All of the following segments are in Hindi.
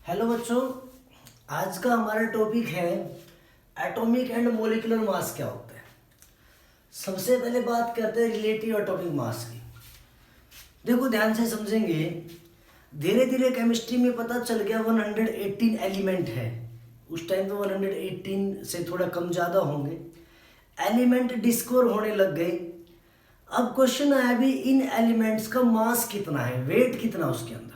हेलो बच्चों, आज का हमारा टॉपिक है एटॉमिक एंड मॉलिक्यूलर मास क्या होता है। सबसे पहले बात करते हैं रिलेटिव एटॉमिक मास की। देखो ध्यान से समझेंगे, धीरे धीरे केमिस्ट्री में पता चल गया 118 एलिमेंट है। उस टाइम पे 118 से थोड़ा कम ज़्यादा होंगे एलिमेंट डिस्कवर होने लग गए। अब क्वेश्चन आया भी इन एलिमेंट्स का मास कितना है, वेट कितना उसके अंदर।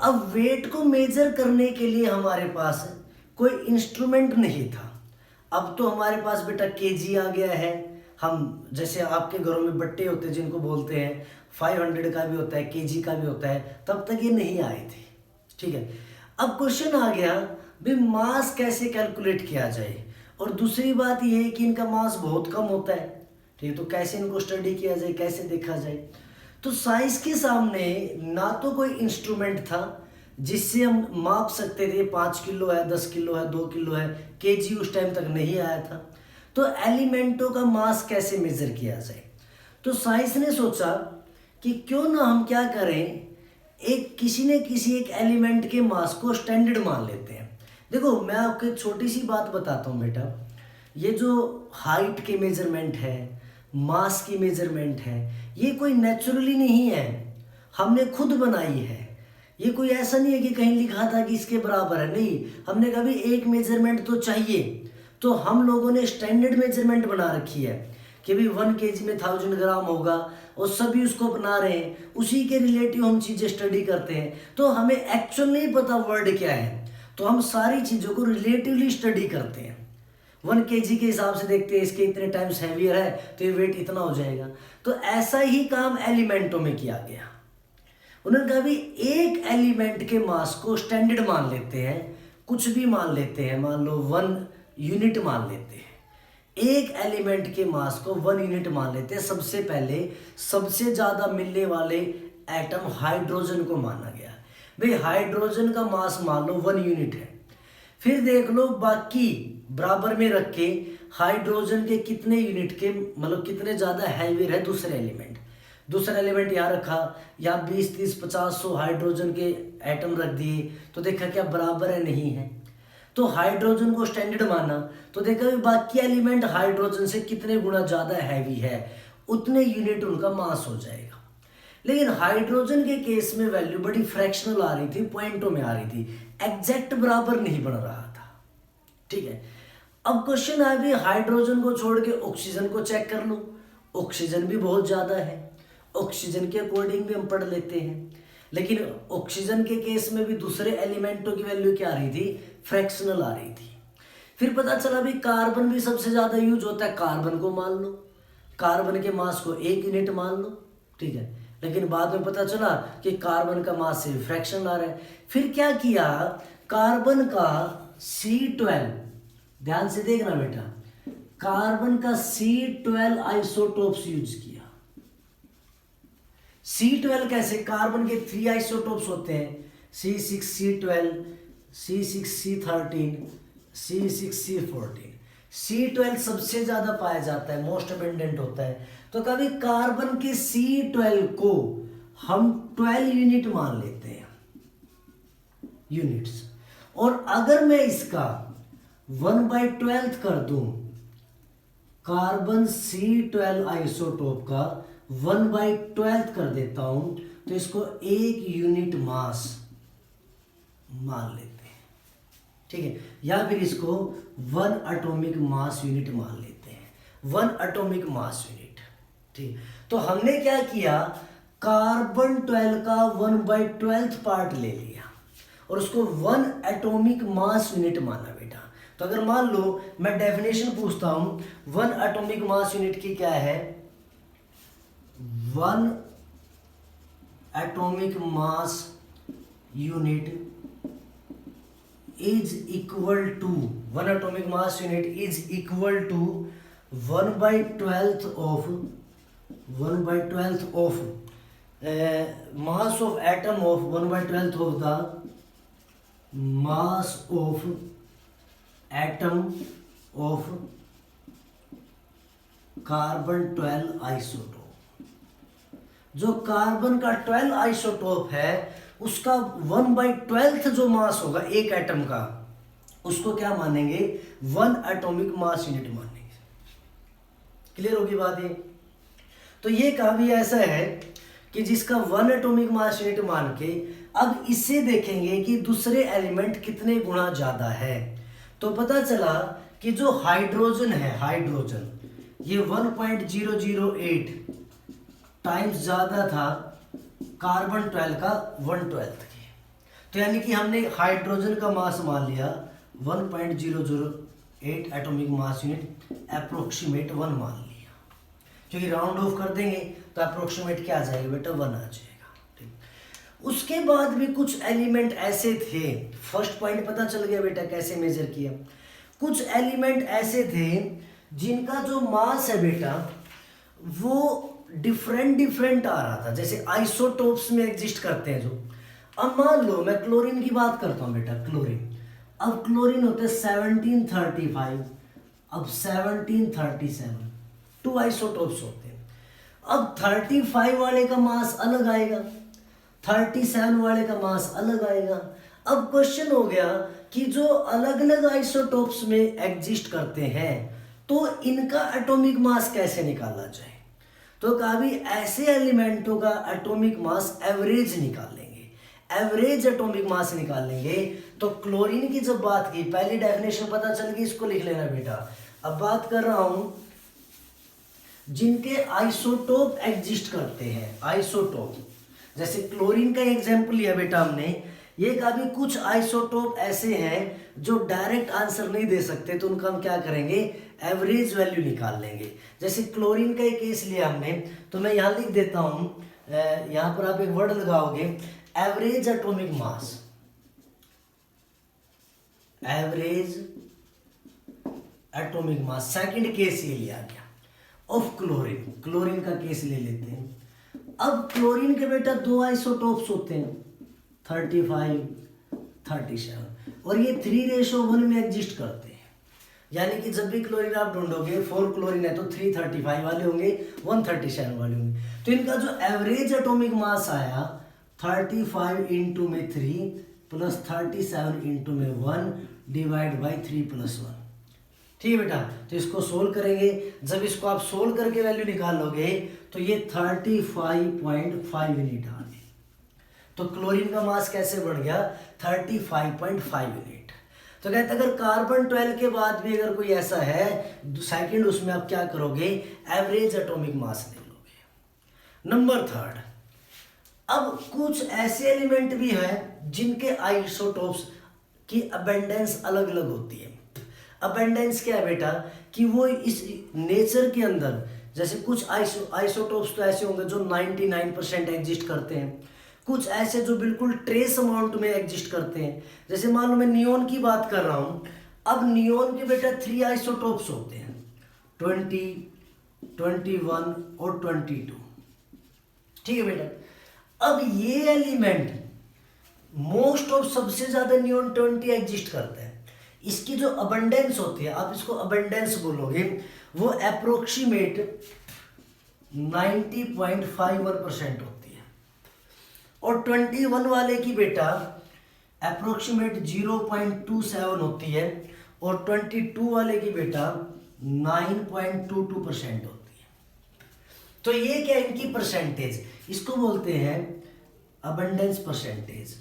अब वेट को मेजर करने के लिए हमारे पास कोई इंस्ट्रूमेंट नहीं था। अब तो हमारे पास बेटा केजी आ गया है। हम जैसे आपके घरों में बट्टे होते हैं जिनको बोलते हैं 500 का भी होता है, केजी का भी होता है, तब तक ये नहीं आए थे। ठीक है, अब क्वेश्चन आ गया भी मास कैसे कैलकुलेट किया जाए। और दूसरी बात ये है कि इनका मास बहुत कम होता है। ठीक है, तो कैसे इनको स्टडी किया जाए, कैसे देखा जाए। तो साइंस के सामने ना तो कोई इंस्ट्रूमेंट था जिससे हम माप सकते थे 5 किलो है, 10 किलो है, 2 किलो है, केजी उस टाइम तक नहीं आया था। तो एलिमेंटों का मास कैसे मेजर किया जाए। तो साइंस ने सोचा कि क्यों ना हम क्या करें, किसी न किसी एक एलिमेंट के मास को स्टैंडर्ड मान लेते हैं। देखो मैं आपको एक छोटी सी बात बताता हूँ बेटा, ये जो हाइट के मेजरमेंट है, मास की मेजरमेंट है, ये कोई नेचुरली नहीं है, हमने खुद बनाई है। ये कोई ऐसा नहीं है कि कहीं लिखा था कि इसके बराबर है, नहीं। हमने कभी एक मेजरमेंट तो चाहिए, तो हम लोगों ने स्टैंडर्ड मेजरमेंट बना रखी है कि भाई 1 kg में 1000 ग्राम होगा और सभी उसको बना रहे हैं, उसी के रिलेटिव हम चीज़ें स्टडी करते हैं। तो हमें एक्चुअल नहीं पता वर्ड क्या है, तो हम सारी चीज़ों को रिलेटिवली स्टडी करते हैं। 1 kg के हिसाब से देखते हैं, इसके इतने टाइम्स हैवियर है तो ये वेट इतना हो जाएगा। तो ऐसा ही काम एलिमेंटों में किया गया। उन्होंने कहा भी एक एलिमेंट के मास को स्टैंडर्ड मान लेते हैं, कुछ भी मान लेते हैं, मान लो 1 यूनिट मान लेते हैं। एक एलिमेंट के मास को 1 यूनिट मान लेते हैं। सबसे पहले सबसे ज़्यादा मिलने वाले एटम हाइड्रोजन को माना गया। भाई हाइड्रोजन का मास मान लो 1 यूनिट है। फिर देख लो बाकी बराबर में रख के हाइड्रोजन के कितने यूनिट के, मतलब कितने ज़्यादा हैवियर है दूसरे एलिमेंट। दूसरा एलिमेंट यहाँ रखा, यहाँ 20, 30, 50, 100 हाइड्रोजन के एटम रख दिए, तो देखा क्या बराबर है, नहीं है। तो हाइड्रोजन को स्टैंडर्ड माना, तो देखा बाकी एलिमेंट हाइड्रोजन से कितने गुना ज़्यादा हैवी है, उतने यूनिट उनका मास हो जाएगा। लेकिन हाइड्रोजन के केस में वैल्यू बड़ी फ्रैक्शनल आ रही थी, पॉइंटों में आ रही थी, एग्जैक्ट बराबर नहीं बन रहा था। ठीक है, अब क्वेश्चन आया भी हाइड्रोजन को छोड़ के ऑक्सीजन को चेक कर लो। ऑक्सीजन भी बहुत ज़्यादा है, ऑक्सीजन के अकॉर्डिंग भी हम पढ़ लेते हैं। लेकिन ऑक्सीजन के केस में भी दूसरे एलिमेंटों की वैल्यू क्या आ रही थी, फ्रैक्शनल आ रही थी। फिर पता चला भी कार्बन भी सबसे ज़्यादा यूज होता है, कार्बन को मान लो, कार्बन के मास को 1 यूनिट मान लो। ठीक है, लेकिन बाद में पता चला कि कार्बन का मास से फ्रैक्शन आ रहा है। फिर क्या किया, कार्बन का C12, ध्यान से देखना बेटा, कार्बन का C12 आइसोटोप्स यूज किया। C12 कैसे, कार्बन के 3 आइसोटोप्स होते हैं, C6C12, C6C13, C6C14। C12 सबसे ज्यादा पाया जाता है, मोस्ट अबेंडेंट होता है। तो कभी कार्बन के C12 को हम 12 यूनिट मान लेते हैं, यूनिट्स। और अगर मैं इसका 1/12 कर दूं, कार्बन C12 आइसोटोप का 1/12 कर देता हूं, तो इसको 1 यूनिट मास मान लेते हैं। ठीक है, या फिर इसको 1 एटॉमिक मास यूनिट मान लेते हैं, 1 एटॉमिक मास यूनिट। ठीक, तो हमने क्या किया, कार्बन 12 का 1/12 पार्ट ले लिया और उसको 1 एटॉमिक मास यूनिट माना बेटा। तो अगर मान लो मैं डेफिनेशन पूछता हूं, 1 एटॉमिक मास यूनिट की क्या है, 1 atomic mass unit is equal to 1 atomic mass unit is equal to 1/12 of mass of atom of 1/12 of the mass of atom of carbon 12 isotope. जो कार्बन का 12 आइसोटोप है उसका 1/12 जो मास होगा एक एटम का, उसको क्या मानेंगे, 1 एटॉमिक मास यूनिट मानेंगे। क्लियर होगी बात ये। तो ये कहा भी ऐसा है कि जिसका 1 एटॉमिक मास यूनिट मान के अब इससे देखेंगे कि दूसरे एलिमेंट कितने गुना ज्यादा है। तो पता चला कि जो हाइड्रोजन है, हाइड्रोजन ये 1.008 टाइम्स ज्यादा था कार्बन 12 का 1/12 की। तो यानी कि हमने हाइड्रोजन का मास मान लिया 1.008 एटॉमिक मास यूनिट, अप्रोक्सीमेट 1 मान लिया, क्योंकि राउंड ऑफ कर देंगे तो अप्रोक्सीमेट क्या आ जाएगा बेटा, 1 आ जाएगा। ठीक। उसके बाद भी कुछ एलिमेंट ऐसे थे, फर्स्ट पॉइंट पता चल गया बेटा कैसे मेजर किया। कुछ एलिमेंट ऐसे थे जिनका जो मास है बेटा वो डिफरेंट आ रहा था, जैसे आइसोटोप्स में एग्जिस्ट करते हैं जो। अब मान लो मैं क्लोरीन की बात करता हूँ बेटा, क्लोरीन, अब क्लोरीन होते हैं 1735, अब 1737, 2 आइसोटोप्स होते हैं। अब 35 वाले का मास अलग आएगा, 37 वाले का मास अलग आएगा। अब क्वेश्चन हो गया कि जो अलग अलग आइसोटोप्स में एग्जिस्ट करते हैं तो इनका एटॉमिक मास कैसे निकाला जाए। तो कहा भी ऐसे एलिमेंटों का एटॉमिक मास एवरेज निकाल लेंगे, एवरेज एटॉमिक मास निकाल लेंगे। तो क्लोरीन की जब बात की, पहली डेफिनेशन पता चल गई, इसको लिख लेना बेटा। अब बात कर रहा हूं जिनके आइसोटोप एग्जिस्ट करते हैं, आइसोटोप, जैसे क्लोरीन का एग्जांपल लिया बेटा हमने। ये कभी कुछ आइसोटोप ऐसे हैं जो डायरेक्ट आंसर नहीं दे सकते, तो उनका हम क्या करेंगे, एवरेज वैल्यू निकाल लेंगे। जैसे क्लोरीन का एक केस लिया हमने, तो मैं यहाँ लिख देता हूं, यहाँ पर आप एक वर्ड लगाओगे average atomic mass, average atomic mass. Second case ये लिया गया ऑफ क्लोरीन, क्लोरीन का केस ले लेते हैं। अब क्लोरीन के बेटा 2 आइसोटोप्स होते हैं 35, 37, और ये 3:1 में एग्जिस्ट करते हैं। यानी कि जब भी क्लोरीन आप ढूंढोगे, 4 क्लोरीन है तो 335 वाले होंगे, 137 वाले होंगे। तो इनका जो एवरेज एटॉमिक मास आया 35 इंटू में 3 प्लस 37 इंटू में 1 डिवाइड बाई 3 + 1। ठीक है बेटा, तो इसको सोल्व करेंगे। जब इसको आप सोल्व करके वैल्यू निकालोगे तो ये 35.5 यूनिट आ गई। तो क्लोरीन का मास कैसे बढ़ गया, 35.5 यूनिट। तो कहते अगर कार्बन 12 के बाद भी अगर कोई ऐसा है सेकंड, उसमें आप क्या करोगे, एवरेज एटॉमिक मास ले लोगे। नंबर 3, अब कुछ ऐसे एलिमेंट भी हैं जिनके आइसोटोप्स की अबेंडेंस अलग अलग होती है। अबेंडेंस क्या है बेटा, कि वो इस नेचर के अंदर, जैसे कुछ आइसोटोप्स तो ऐसे होंगे जो 99% एग्जिस्ट करते हैं, कुछ ऐसे जो बिल्कुल ट्रेस अमाउंट में एग्जिस्ट करते हैं। जैसे मान लो मैं नियोन की बात कर रहा हूं, अब नियोन के बेटा 3 आइसोटोप्स होते हैं, 20, 21 और 22। ठीक है बेटा। अब ये एलिमेंट मोस्ट ऑफ सबसे ज्यादा नियोन 20 एग्जिस्ट करता है। इसकी जो अबंडेंस होती है, आप इसको अबंडेंस बोलोगे, वो अप्रोक्सीमेट 90.51% होती है। और 21 वाले की बेटा अप्रोक्सीमेट 0.27 होती है, और 22 वाले की बेटा 9.22% होती है। तो ये क्या इनकी परसेंटेज, इसको बोलते हैं अबंडेंस परसेंटेज,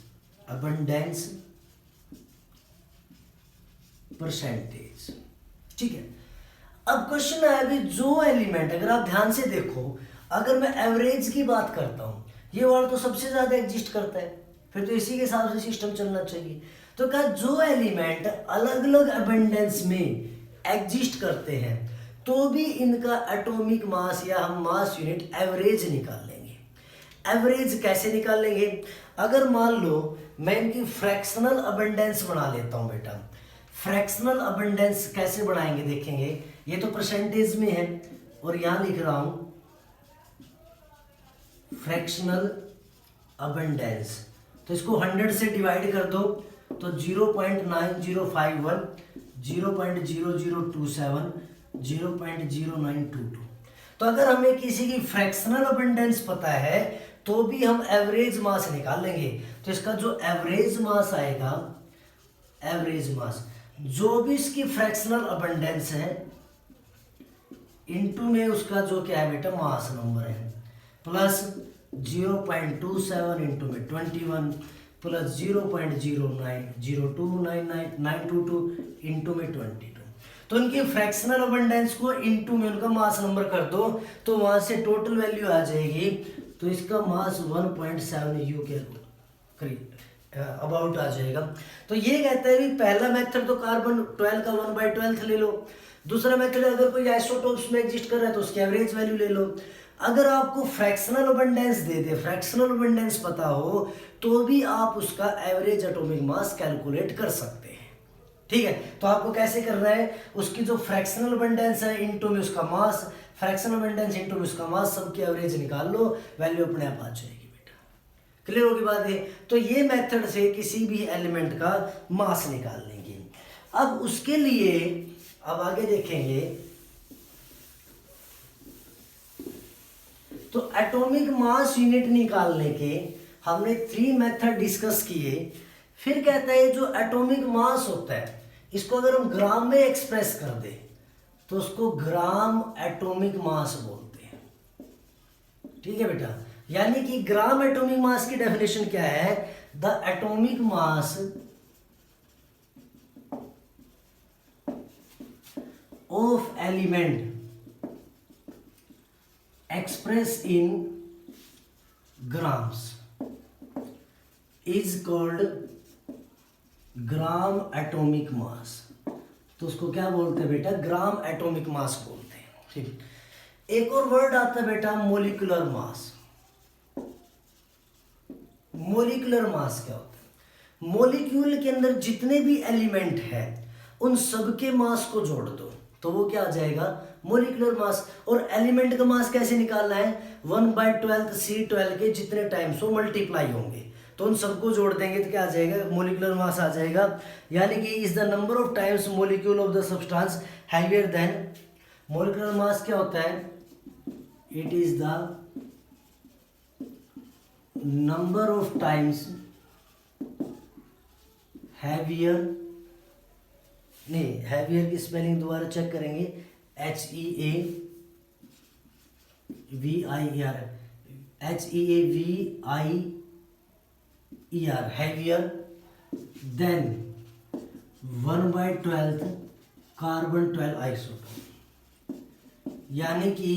अबंडेंस परसेंटेज। ठीक है। अब क्वेश्चन है अभी जो एलिमेंट, अगर आप ध्यान से देखो, अगर मैं एवरेज की बात करता हूं, ये वाला तो सबसे ज्यादा एग्जिस्ट करता है, फिर तो इसी के हिसाब से सिस्टम चलना चाहिए। तो क्या जो एलिमेंट अलग अलग अबंडेंस में एग्जिस्ट करते हैं तो भी इनका एटॉमिक मास या हम मास यूनिट एवरेज निकाल लेंगे। एवरेज कैसे निकाल लेंगे, अगर मान लो मैं इनकी फ्रैक्शनल अबंडेंस बना लेता हूं बेटा। फ्रैक्शनल अबंडेंस कैसे बनाएंगे देखेंगे। ये तो परसेंटेज में है और यहां लिख रहा हूं फ्रैक्शनल अबंडेंस। तो इसको 100 से डिवाइड कर दो तो 0.9051, 0.0027, 0.0922। तो अगर हमें किसी की फ्रैक्शनल अबंडेंस पता है तो भी हम एवरेज मास निकाल लेंगे। तो इसका जो एवरेज मास आएगा, एवरेज मास, जो भी इसकी फ्रैक्शनल अबंडेंस है इनटू में उसका जो क्या है बेटा मास नंबर है, प्लस 0.27 इंटू में 21 प्लस 0.090299922 इंटू में 22। तो इनकी फ्रैक्शनल अबंडेंस को इंटू में उनका मास नंबर कर दो तो वहां से टोटल वैल्यू आ जाएगी। तो इसका मास 1.7 यू के करीब अबाउट आ जाएगा। तो ये कहता है कि पहला मेथड तो कार्बन 12 का 1/12 ले लो, दूसरा मेथड अगर कोई आइसोटोप्स में एग्जिस्ट कर रहा है तो उसकी एवरेज वैल्यू ले लो। अगर आपको फ्रैक्शनल अबंडेंस दे दे, फ्रैक्शनल अबंडेंस पता हो तो भी आप उसका एवरेज एटॉमिक मास कैलकुलेट कर सकते हैं। ठीक है, तो आपको कैसे करना है, उसकी जो फ्रैक्शनल अबंडेंस है इनटू में उसका मास, फ्रैक्शनल अबंडेंस इनटू में उसका मास, सबकी एवरेज निकाल लो, वैल्यू अपने आप आ जाएगी। क्लियर होगी बात है। तो ये मेथड से किसी भी एलिमेंट का मास निकाल लेंगे। अब उसके लिए अब आगे देखेंगे तो एटॉमिक मास यूनिट निकालने के हमने 3 मेथड डिस्कस किए। फिर कहता है जो एटॉमिक मास होता है इसको अगर हम ग्राम में एक्सप्रेस कर दे तो उसको ग्राम एटॉमिक मास बोलते हैं। ठीक है बेटा, यानी कि ग्राम एटॉमिक मास की डेफिनेशन क्या है, the atomic mass of element express in grams is called gram atomic mass. तो उसको क्या बोलते हैं बेटा, ग्राम एटॉमिक मास बोलते हैं। ठीक, एक और वर्ड आता है बेटा मोलिकुलर मास। मोलिकुलर मास क्या होता है, मोलिक्यूल के अंदर जितने भी एलिमेंट हैं उन सबके मास को जोड़ दो तो वो क्या आ जाएगा, मोलिकुलर मास। और एलिमेंट का मास कैसे निकालना है, 1/12 C12 के जितने टाइम्स वो मल्टीप्लाई होंगे तो उन सबको जोड़ देंगे तो क्या आ जाएगा, मोलिकुलर मास आ जाएगा। यानी कि is the number of times molecule of the substance heavier than. Molecular mass क्या होता है, it is the number of times heavier, नहीं हैवियर की स्पेलिंग दोबारा चेक करेंगे, HEAVIER, HEAVIER heavier than 1/12 carbon 12 isotope. यानी कि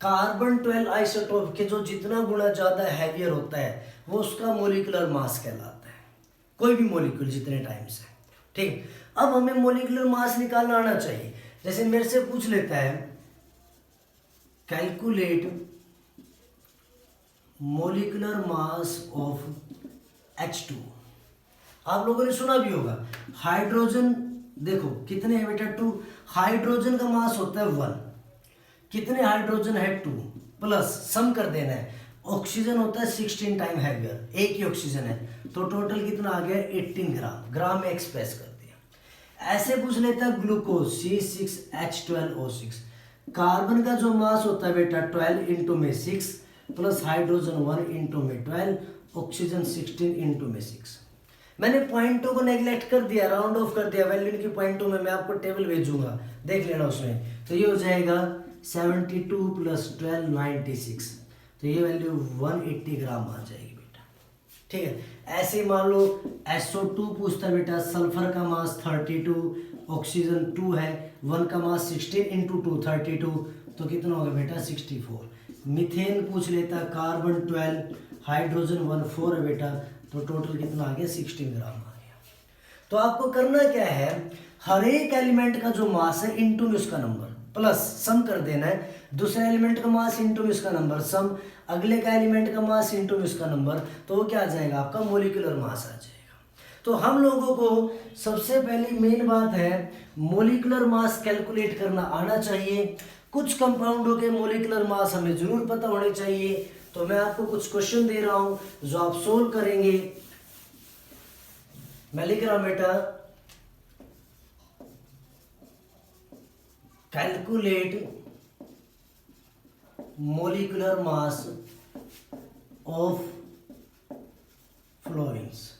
कार्बन 12 आइसोटोप के जो जितना गुना ज्यादा हैवियर होता है वो उसका मोलिकुलर मास कहलाता है, कोई भी मोलिक्यूल जितने टाइम्स है। ठीक, अब हमें मोलिकुलर मास निकालना आना चाहिए। जैसे मेरे से पूछ लेता है calculate molecular mass of H2। आप लोगों ने सुना भी होगा, हाइड्रोजन देखो कितने हैं बेटा, 2। हाइड्रोजन का मास होता है 1, कितने हाइड्रोजन है 2, प्लस सम कर देना है, ऑक्सीजन होता है 16 टाइम हैवियर, एक ही ऑक्सीजन है तो टोटल कितना आ गया 18 ग्राम, ग्राम में एक्सप्रेस कर दिया। ऐसे पूछ लेता है ग्लूकोज C6H12O6, कार्बन का जो मास होता है बेटा 12 इंटू में 6 प्लस हाइड्रोजन 1 इंटू में 12, ऑक्सीजन 16 इंटू में 6। मैंने पॉइंटों को नेग्लेक्ट कर दिया, राउंड ऑफ कर दिया, वैल्यू की पॉइंटों में मैं आपको टेबल भेजूंगा, देख लेना उसमें। तो ये हो जाएगा 72 प्लस 12 96, तो ये वैल्यू 180 ग्राम आ जाएगी बेटा। ठीक है, ऐसे ही मान लो SO2 पूछता है बेटा, सल्फर का मास 32, ऑक्सीजन 2 है, 1 का मास 16 इंटू 2 32, तो कितना होगा बेटा 64। मीथेन पूछ लेता, कार्बन 12, हाइड्रोजन 1 4 है बेटा, तो टोटल कितना आ गया 16 ग्राम आ गया। तो आपको करना क्या है, हर एक एलिमेंट का जो मास है इंटू में उसका नंबर प्लस सम कर देना है, दूसरे एलिमेंट का मास इंटू में उसका नंबर सम, अगले का एलिमेंट का मास इंटू में उसका नंबर, तो वो क्या आ जाएगा आपका मोलिकुलर मास आ जाएगा। तो हम लोगों को सबसे पहली मेन बात है मोलिकुलर मास कैलकुलेट करना आना चाहिए। कुछ कंपाउंडों के मोलिकुलर मास हमें जरूर पता होने चाहिए। तो मैं आपको कुछ क्वेश्चन दे रहा हूं जो आप सोल्व करेंगे। मैं लिख रहा हूं बेटा, कैलकुलेट मोलिकुलर मास ऑफ फ्लोइंग्स।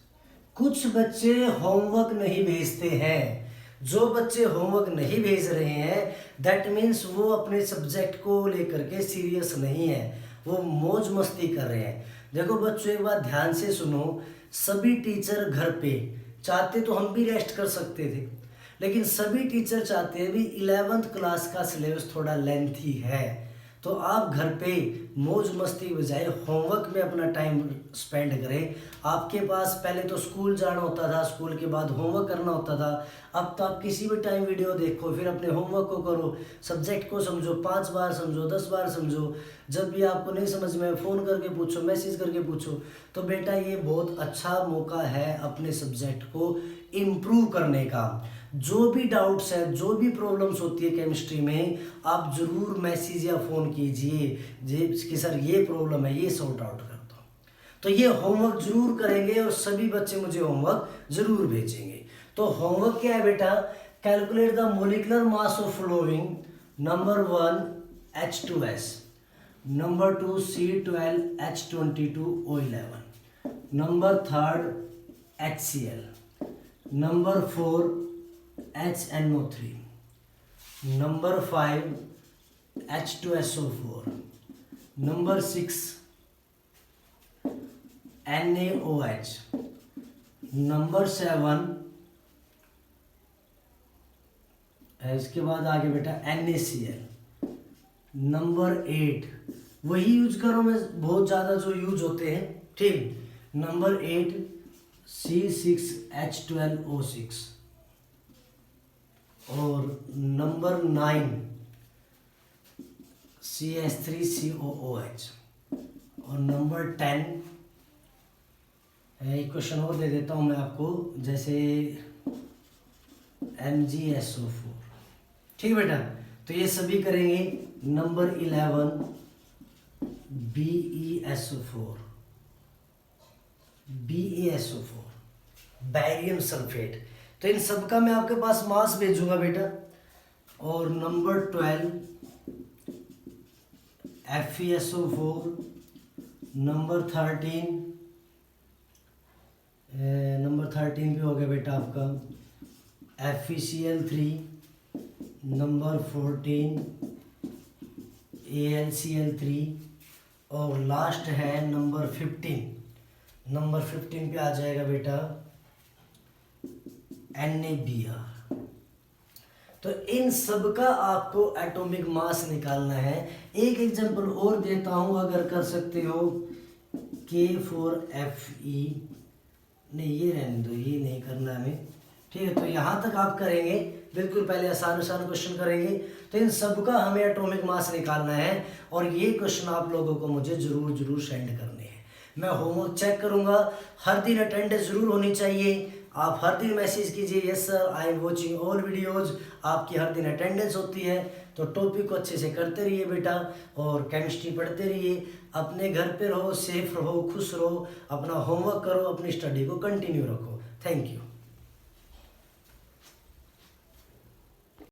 कुछ बच्चे होमवर्क नहीं भेजते हैं। जो बच्चे होमवर्क नहीं भेज रहे हैं दैट मीन्स वो अपने सब्जेक्ट को लेकर के सीरियस नहीं है, वो मौज मस्ती कर रहे हैं। देखो बच्चों एक बात ध्यान से सुनो, सभी टीचर घर पे चाहते तो हम भी रेस्ट कर सकते थे, लेकिन सभी टीचर चाहते हैं भी 11th क्लास का सिलेबस थोड़ा लेंथी है, तो आप घर पे मौज मस्ती बजाय होमवर्क में अपना टाइम स्पेंड करें। आपके पास पहले तो स्कूल जाना होता था, स्कूल के बाद होमवर्क करना होता था, अब तो आप किसी भी टाइम वीडियो देखो, फिर अपने होमवर्क को करो, सब्जेक्ट को समझो, 5 बार समझो, 10 बार समझो। जब भी आपको नहीं समझ में फ़ोन करके पूछो, मैसेज करके पूछो। तो बेटा ये बहुत अच्छा मौका है अपने सब्जेक्ट को इम्प्रूव करने का। जो भी डाउट्स है, जो भी प्रॉब्लम्स होती है केमिस्ट्री में, आप ज़रूर मैसेज या फ़ोन कीजिए कि सर ये प्रॉब्लम है, ये सॉर्ट आउट कर दो। तो ये होमवर्क ज़रूर करेंगे और सभी बच्चे मुझे होमवर्क ज़रूर भेजेंगे। तो होमवर्क क्या है बेटा? Calculate the molecular mass of following. Number 1 H2S, number 2 C12 H22 O11, number 3 HCl, number 4 HNO3, number 5 H2SO4, number 6 NaOH, number 7 इसके बाद आगे बेटा NaCl, नंबर 8 वही यूज करो, मैं बहुत ज़्यादा जो यूज होते हैं, ठीक। नंबर 8 C6H12O6 और नंबर 9 CH3COOH और नंबर 10 एक क्वेश्चन और दे देता हूँ मैं आपको, जैसे MgSO4, ठीक बेटा। तो ये सभी करेंगे। Number 11 BeSO4, barium sulphate. तो इन सब का मैं आपके पास मास भेजूंगा बेटा। और नंबर 12 FeSO4, नंबर 13 पे हो गया बेटा आपका FeCl3, नंबर 14 AlCl3 और लास्ट है नंबर 15। नंबर 15 पे आ जाएगा बेटा NaBr। तो इन सब का आपको एटॉमिक मास निकालना है। एक एग्जांपल और देता हूं, अगर कर सकते हो K4Fe, नहीं ये रहने दो, ये नहीं करना हमें, ठीक है। तो यहाँ तक आप करेंगे, बिल्कुल पहले आसान क्वेश्चन करेंगे। तो इन सब का हमें एटॉमिक मास निकालना है और ये क्वेश्चन आप लोगों को मुझे जरूर सेंड करने हैं। मैं होमवर्क चेक करूंगा, हर दिन अटेंडेंस जरूर होनी चाहिए। आप हर दिन मैसेज कीजिए yes sir I am watching all videos, आपकी हर दिन अटेंडेंस होती है। तो टॉपिक को अच्छे से करते रहिए बेटा और केमिस्ट्री पढ़ते रहिए। अपने घर पे रहो, सेफ रहो, खुश रहो, अपना होमवर्क करो, अपनी स्टडी को कंटिन्यू रखो। Thank you.